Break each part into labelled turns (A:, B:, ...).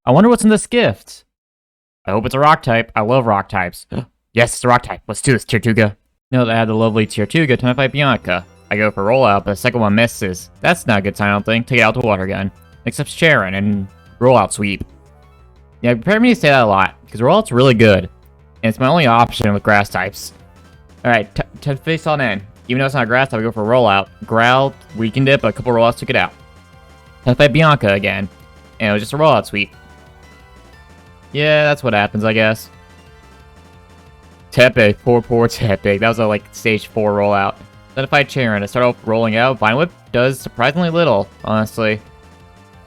A: I wonder what's in this gift. I hope it's a rock type. I love rock types. Yes, it's a rock type. Let's do this, Tortuga. Now that I have the lovely Tortuga, time to fight Bianca. I go for rollout, but the second one misses. That's not a good sign, I don't think. Take it out the water gun. Except Sharon and rollout sweep. Yeah, prepare me to say that a lot, because rollout's really good. And it's my only option with grass types. Alright, face on in. Even though it's not a grass type, I go for rollout. Growl, weakened it, but a couple rollouts took it out. Time to fight Bianca again. And it was just a rollout sweep. Yeah, that's what happens, I guess. Tepe, poor Tepe. That was a, stage 4 rollout. Then if I Sharon, I start off rolling out. Vine Whip does surprisingly little, honestly.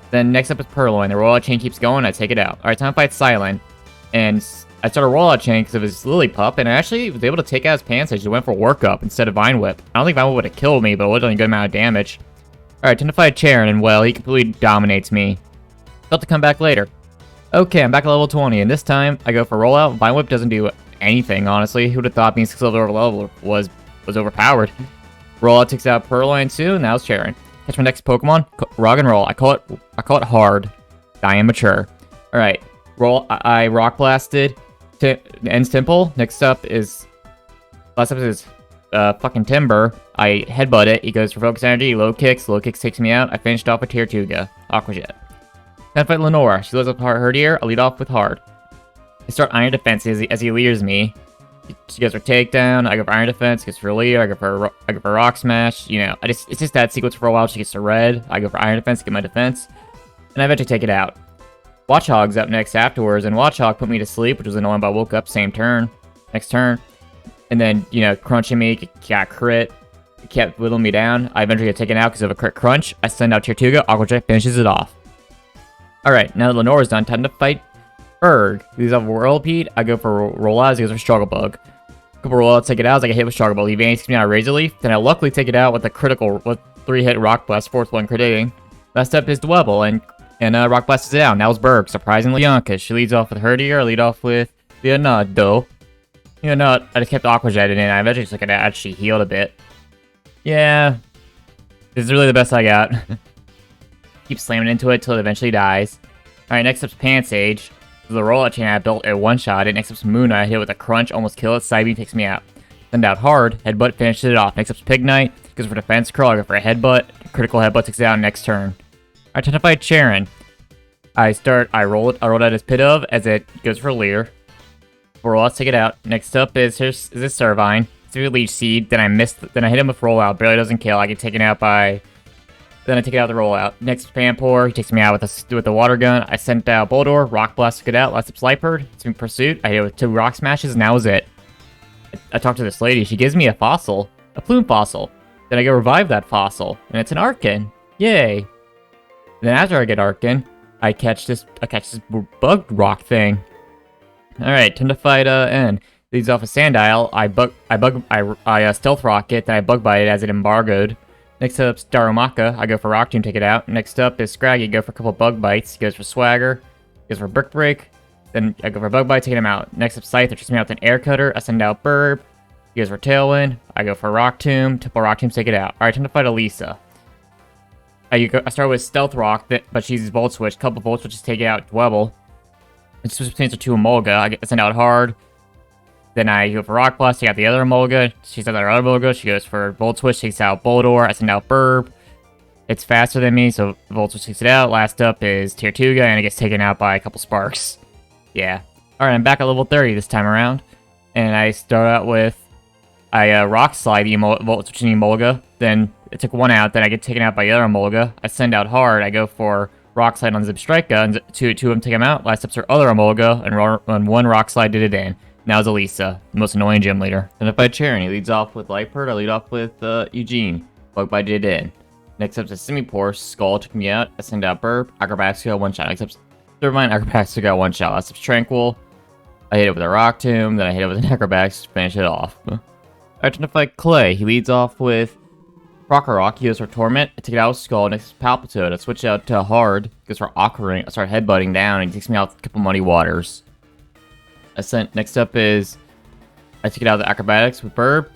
A: Then next up is Purloin. The rollout chain keeps going, I take it out. Alright, time to fight Silent. And I started a rollout chain because of his Lily Pup, and I actually was able to take out his pants. I just went for workup instead of Vine Whip. I don't think Vine Whip would have killed me, but it would have done a good amount of damage. Alright, time to fight Sharon, and well, he completely dominates me. About to come back later. Okay, I'm back at level 20, and this time I go for rollout. Vine Whip doesn't do anything, honestly. Who would have thought being 6 level was overpowered? Rollout takes out Purloin too, and now it's Sharon. Catch my next Pokemon, Rock and Roll. I call it hard. I am mature. Alright, roll. I Rock Blasted. Ends Temple. Next up is fucking Timber. I headbutt it. He goes for Focus Energy. Low Kicks takes me out. I finished off with Tortuga. Aqua Jet. Then fight Lenora. She loads up her ear. I lead off with Hard. I start Iron Defense as he leers me. She goes for Takedown. I go for Iron Defense. Gets for Leer. I go for Rock Smash. You know, it's just that sequence for a while. She gets to Red. I go for Iron Defense to get my defense, and I eventually take it out. Watchog's up next afterwards, and Watchog put me to sleep, which was annoying. But I woke up same turn, next turn, and then crunching me, got crit, kept whittling me down. I eventually get taken out because of a crit crunch. I send out Tortuga. Aqua Jet finishes it off. Alright, now that Lenora's done, time to fight Berg. These have Whirlpeed. I go for Rollouts. He goes for Struggle Bug. A couple rollouts take it out as I get hit with Struggle Bug. He takes me out of Razor Leaf. Then I luckily take it out with a critical, with 3-hit Rock Blast, 4th one crititing. Last up is Dwebble, and Rock Blast is down. Now it's Berg. Surprisingly, Bianca. She leads off with Herdier. I lead off with Leonardo. I just kept Aqua Jet in, and I eventually took it out. She healed a bit. Yeah. This is really the best I got. Keep slamming into it till it eventually dies. Alright, next up's Pansage. The rollout chain I built a one-shot it. Next up's Moon. I hit it with a crunch, almost kill it. Psybeam takes me out. Send out Hard. Headbutt finishes it off. Next up's Pignite. Goes for Defense Curl. I go for a Headbutt. Critical Headbutt takes it out next turn. Alright, time to fight Sharon. I rolled out his Pidove as it goes for Leer. Rollouts take it out. Next up is this Servine. It's a Leech Seed. Then I hit him with Rollout. Barely doesn't kill. I get taken out by... Then I take it out of the rollout. Next, Pampor. He takes me out with the water gun. I sent out Boldor. Rock Blast took it out. Last up, Slipperd. It's in Pursuit. I hit it with 2 Rock Smashes, and that was it. I talked to this lady. She gives me a fossil. A Plume Fossil. Then I go revive that fossil. And it's an Arkin. Yay. Then after I get Arkin, I catch this bug rock thing. Alright, time to fight N. Leads off a Sandile. I Stealth Rocket. Then I Bug Bite it as it embargoed. Next up is Darumaka. I go for Rock Tomb, take it out. Next up is Scraggy. Go for a couple Bug Bites. He goes for Swagger. He goes for Brick Break. Then I go for Bug Bite, taking him out. Next up, Scyther takes me out with an Air Cutter. I send out Burb. He goes for Tailwind. I go for Rock Tomb. Triple Rock Tomb, take it out. Alright, time to fight Elisa. I start with Stealth Rock, but she uses Volt Switch. Couple Volt Switches take out Dwebble. And switch between the 2 Emolga. I send out Hard. Then I go for Rock Blast, take out the other Emolga. She sends out her other Emolga. She goes for Volt Switch, takes out Boldor. I send out Burb. It's faster than me, so Volt Switch takes it out. Last up is Tortuga, and it gets taken out by a couple Sparks. Yeah. Alright, I'm back at level 30 this time around. And I start out with... I Rock Slide the Volt Switching Emolga. Then it took 1 out. Then I get taken out by the other Emolga. I send out Hard. I go for Rock Slide on Zipstrika, and 2 of them take him out. Last up's her other Emolga, and 1 Rock Slide did it in. Now it's Elisa, the most annoying gym leader. Then if I Charon, he leads off with Lightbird. I lead off with Eugene. Bug Bite did it in. Next up is Simipour. Skull took me out. I send out Burp. Acrobatics got 1 shot. Next up's Thurmine. Acrobatics got 1 shot. Last up's Tranquil. I hit it with a Rock Tomb. Then I hit it with an Acrobatics to finish it off. Alright, time to fight Clay. He leads off with Rock. He goes for Torment. I take it out with Skull. Next is Palpitoad. I switch out to Hard. Goes for Aquaring. I start headbutting down, and he takes me out with a couple Muddy Waters. Next up is I take it out of the Acrobatics with Burb.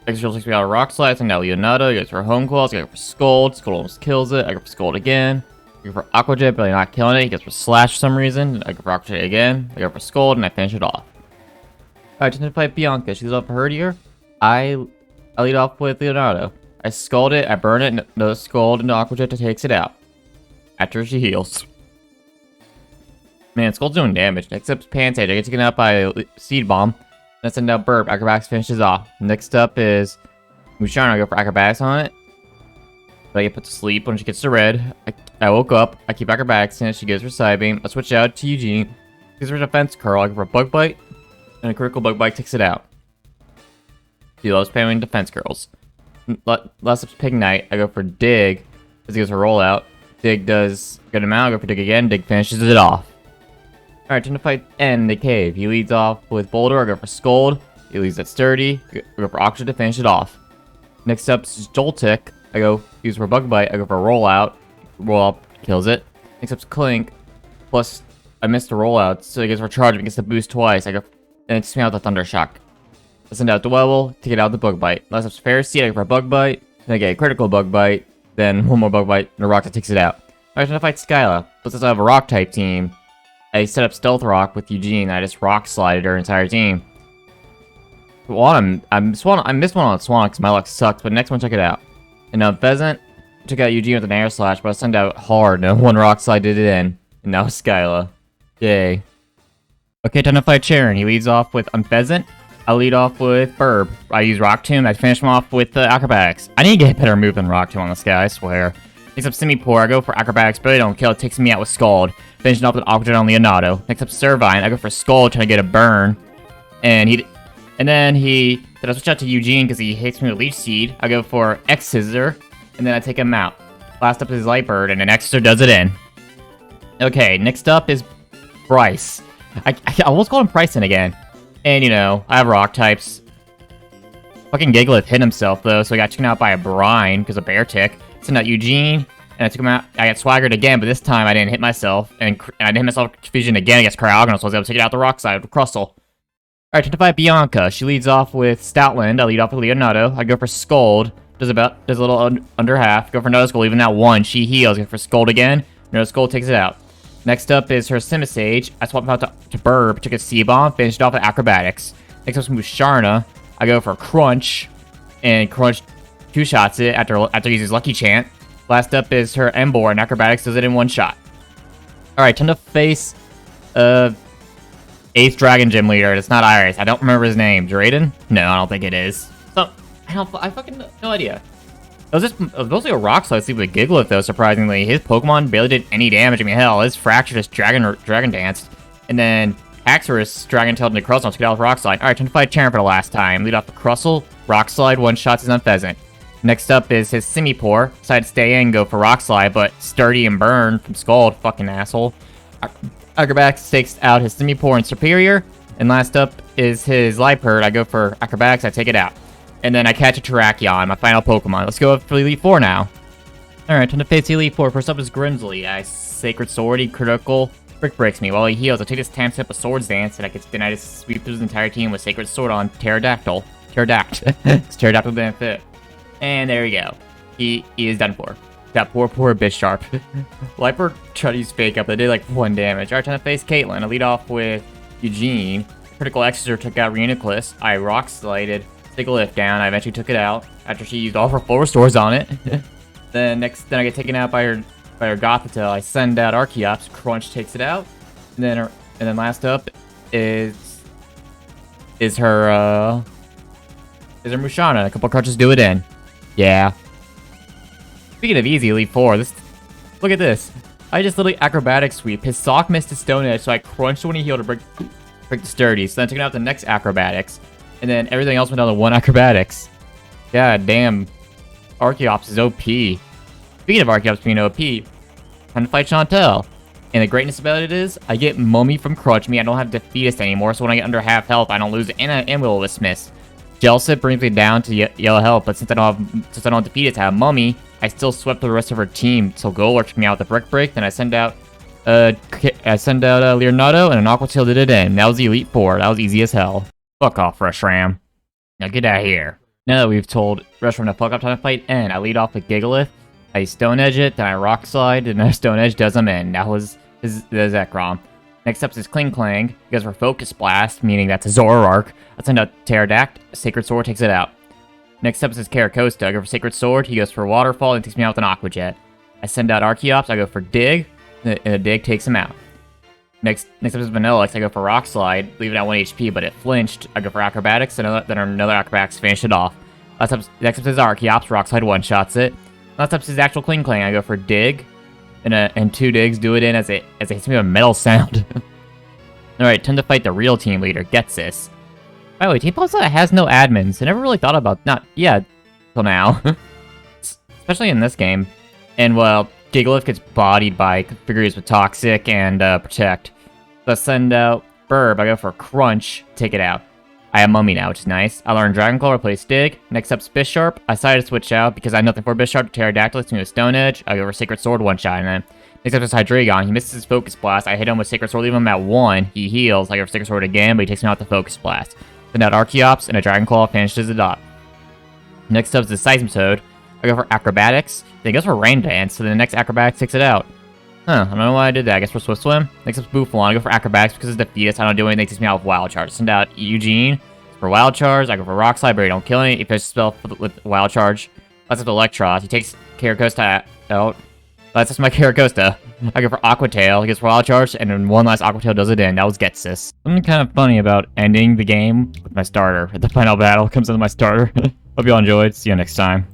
A: Extra takes me out of Rock Slide, and now Leonardo. He goes for Home Claws. I go for Scold. Scold almost kills it. I go for Scold again. I go for Aqua Jet, but not killing it. He goes for Slash for some reason. I go for Aqua Jet again. I go for Scold, and I finish it off. Alright, time to fight Bianca. She's up for her here. I lead off with Leonardo. I Scald it, I burn it, no Scold into Aqua Jet takes it out. After she heals. Man, Scold's doing damage. Next up's Pansage. I get taken out by Seed Bomb. Then I send out Burp. Acrobatics finishes off. Next up is Musharna. I go for Acrobatics on it. But I get put to sleep when she gets to red. I woke up. I keep Acrobatics in it. She goes for Side Beam. I switch out to Eugene. She goes for Defense Curl. I go for a Bug Bite. And a critical Bug Bite takes it out. She loves spamming Defense Curls. Last up's Pignite. I go for Dig. As he goes for Rollout. Dig does good amount. I go for Dig again. Dig finishes it off. Alright, time to fight N in the cave. He leads off with Boulder. I go for Scold. He leads at Sturdy. I go for Oxygen to finish it off. Next up is Joltik. I go use for Bug Bite. I go for Rollout. Rollout kills it. Next up's Clink. Plus, I missed the Rollout, so he gets for Charge. He gets the boost twice. I go and it takes me out the Thunder Shock. I send out Dwebble to get out the Bug Bite. Last up's Pharisee. I go for a Bug Bite. Then I get a critical Bug Bite. Then one more Bug Bite and a Rock that takes it out. Alright, time to fight Skyla. But since I have a Rock type team, I set up Stealth Rock with Eugene. I just Rock slided her entire team. Well, I missed one on Swan because my luck sucks, but next one, check it out. And now Pheasant took out Eugene with an Air Slash, but I sent out Hard, and one Rock slide did it in. And now Skyla. Yay. Okay, time to fight Sharon. He leads off with Unpheasant. I lead off with Burb. I use Rock Tomb. I finish him off with Acrobatics. I need to get a better move than Rock Tomb on this guy, I swear. Next up, Simipour. I go for Acrobatics, but I don't kill. It takes me out with Scald. Finishing off with Aqua Jet on Leonardo. Next up, Servine. I go for Scald, trying to get a burn. And then I switch out to Eugene because he hits me with Leech Seed. I go for X Scissor, and then I take him out. Last up is Lightbird, and an X Scissor does it in. Okay, next up is Bryce. I almost called him Bryson again. And, you know, I have Rock types. Fucking Gigalith hit himself, though, so I got taken out by a Brine because of Bear Tick. Sent out Eugene, and I took him out. I got Swaggered again, but this time I didn't hit myself. And I didn't hit myself with Confusion again against Cryogonal, so I was able to take it out the Rock side with Crustle. Alright, time to fight Bianca. She leads off with Stoutland. I lead off with Leonardo. I go for Scold. Does a little under half. Go for No Skull, even that one. She heals. Go for Scold again. No Skull takes it out. Next up is her Simisage. I swap him out to Burb. Took a C-Bomb. Finished off with Acrobatics. Next up is Musharna. I go for Crunch. And Crunch two-shots it after he uses Lucky Chant. Last up is her Emboar. And Acrobatics does it in one shot. Alright, time to face 8th Dragon Gym leader. It's not Iris. I don't remember his name. Drayden? No, I don't think it is. So, I fucking no idea. It was mostly a Rock Slide sleep with Gigalith, though, surprisingly. His Pokemon barely did any damage. I mean, hell, his Fracture just Dragon Danced. And then Haxorus Dragon Tailed into Crustle to get out with Rock Slide. Alright, time to fight Charon for the last time. Lead off the Crustle, Rock Slide, one-shots his Unpheasant. Next up is his Simipour. Decided to stay in, go for Rock Slide, but Sturdy and Burn from Scald, fucking asshole. Acrobatics takes out his Simipour and Superior. And last up is his Liepard. I go for Acrobatics, I take it out. And then I catch a Terrakion, my final Pokemon. Let's go for Elite Four now. Alright, time to face the Elite Four. First up is Grimsley. I Sacred Sword, he critical. Brick breaks me. While he heals, I take this time step of Swords Dance, and I just sweep through his entire team with Sacred Sword on Pterodactyl. It's Pterodactyl didn't fit. And there we go. He is done for. That poor Bisharp. Liepard tried to use Fake Up, but it did like 1 damage. Alright, time to face Caitlyn. I lead off with Eugene. Critical Exeter took out Reuniclus. I Rock Slided. Take a lift down. I eventually took it out after she used all of her full restores on it. Then I get taken out by her Gothitelle. I send out Archeops. Crunch takes it out. And then last up is her Musharna. A couple crunches do it in. Yeah. Speaking of easy, Elite Four. Look at this. I just literally Acrobatic Sweep. His Sock missed his Stone Edge, so I crunched when he healed to break the Sturdy. So then I took it out the next Acrobatics. And then everything else went down to 1 Acrobatics. God damn. Archeops is OP. Speaking of Archeops being OP, time to fight Chantel. And the greatness about it is, I get Mummy from Crunch Me. I don't have Defeatist anymore, so when I get under half health, I don't lose it. And Will-O-Wisp miss. Jellicent brings me down to yellow health, but since I don't have Defeatist, I have Mummy. I still swept the rest of her team. So Golurk took me out with the Brick Break. Then I send out Leonardo, and an Aqua Tail did it in. That was the Elite Four. That was easy as hell. Fuck off, Reshiram. Now get out of here. Now that we've told Reshiram to fuck up, time to fight N. I lead off with Gigalith. I Stone Edge it, then I Rock Slide, and I Stone Edge does him in. That was the Zekrom. Next up is Kling Klang. He goes for Focus Blast, meaning that's a Zoroark. I send out Pterodact, Sacred Sword takes it out. Next up is Caracosta. I go for Sacred Sword, he goes for Waterfall and takes me out with an Aqua Jet. I send out Archeops, I go for Dig, and a Dig takes him out. Next up is Vanillix, I go for Rock Slide, leave it at 1 HP, but it flinched. I go for Acrobatics, and then another Acrobatics finish it off. Next up is Archeops, Rock Slide one-shots it. Last up is actual Kling Klang, I go for Dig, and 2 digs, do it in as it hits me with a metal sound. Alright, time to fight the real team leader, Getsis. By the way, Team Pulsar has no admins. I never really thought about till now. Especially in this game. And, well, Gigalith gets bodied by figures with Toxic and Protect. So I send out Burb, I go for Crunch, take it out. I have Mummy now, which is nice. I learn Dragon Claw, replace Dig. Next up's Bisharp. I decided to switch out because I have nothing for Bisharp. Pterodactyl hits me with Stone Edge. I go for Sacred Sword, one-shot, and then next up is Hydreigon. He misses his Focus Blast. I hit him with Sacred Sword, leave him at 1. He heals. I go for Sacred Sword again, but he takes me out with the Focus Blast. Send out Archeops, and a Dragon Claw finishes it up. Next up is the Seismitoad. I go for Acrobatics. Then he goes for Rain Dance, so the next Acrobatics takes it out. I don't know why I did that. I guess for Swift Swim. Next up is Buffalon. I go for Acrobatics because it's Defeatus. I don't do anything. It takes me out with Wild Charge. Send out Eugene for Wild Charge. I go for Rock Slide, but he don't kill me. He finishes spell with Wild Charge. That's with Electros. He takes Caracosta out. That's just my Caracosta. I go for Aqua Tail. He gets Wild Charge, and then one last Aqua Tail does it in. That was Getsis. Something kind of funny about ending the game with my starter. The final battle comes into my starter. Hope you all enjoyed. See you next time.